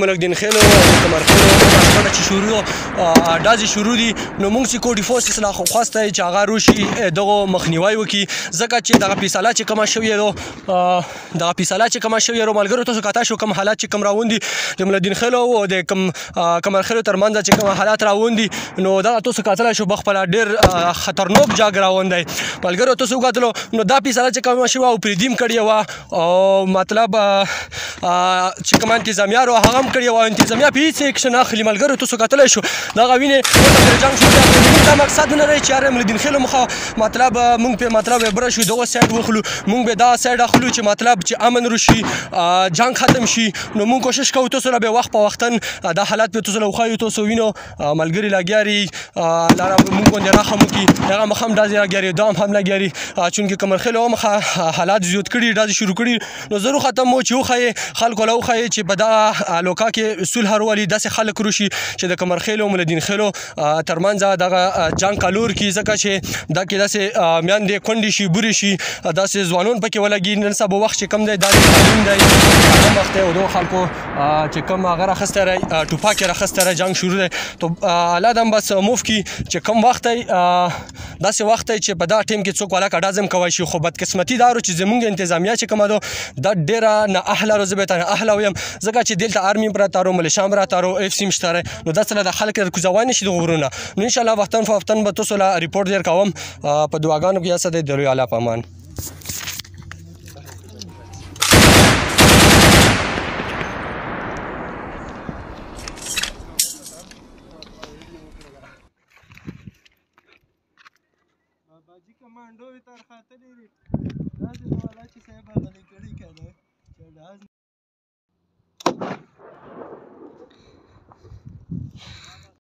ملکدین خیلو د کمرخیلو مشکله چې شروع ډازې شروع دي نو موږ سکیورټي فورسز لا خواسته چې هغه روشي دغه مخنیوی وکړي ځکه چې دغه فیصله چې کومه شوې ده ملګرو تاسو کاته شو کوم حالات چې کوم راوندي د ملکدین خیلو او د کمرخیلو ترمنځ چې کوم حالات راوندي نو دا تاسو کاتلی شو بخپله ډېر خطرناک جګ راوندی ملګرو تاسو وکتلو نو دا فیصله چې کومه شوه او پرې دیم کړې وه او مطلب چې کوم انتظامیه رو هغه هم کړې وه انتظامیه په هېڅ اکشن اخلي ملګرو تاسو کتلی شو دغه وینې ورته جنګ شو زموږ دا مقصد نه دی چې هر ملکدین خیلو مخه مطلب موږ پې مطلب بره شو دغه سایډ وخلو موږ به دا سایډ اخلو چې مطلب چې امن روشي جنګ ختم شي نو موږ کوشش کوو تاسو له به وخت په وختن دا حالات به تاسو له وښایو تاسو وینو ملګري لګیا دي موږ باندې رحم وکړي هغه مخه هم ډازې لګیا دي دا هم لګیا دي چونکې کمرخیلو مخه حالات زیات کړي ډازې شروع کړي نو ضرور ختم مو چې وښایې خلکو له وښایې چې په دغه لوکا کې صلح راولي داسې خلک روشي چې د کمرخیلو او ملکدین خیلو ترمنځ دغه جنګ کالور کړي ځکه چې دا کې داسې میندې کونډې شي بورې شي داسې ځوانان پکې ولګي نن سبا وخت چې کم دی دا تعلیم دی هغه وخت دی او دغو خلکو چې کوم هغه راخستی دی ټوپک یې راخستی دی جنګ شروع دی تو الله دې هم بس موف کړي چې کوم وخت دی داسې وخت دی چې په دغه ټیم کې څوک ولاکه ډاز هم کوی شي خو بدقسمتي دا چې زموږ انتظامیه چې کومه ده دا ډېره نااهله رو زه به ته نااهله ویم ځکه چې دلته آرمي پراته رو ملیشا هم راته رو اف سی هم شته نو داسې له د خلک کوزوی نه شي دغه غرونه نو انشاءالله وختن فوختن به تاسو له ریپورټ در کوم په دعاګانو کې یاسه دی د لوی الله په امان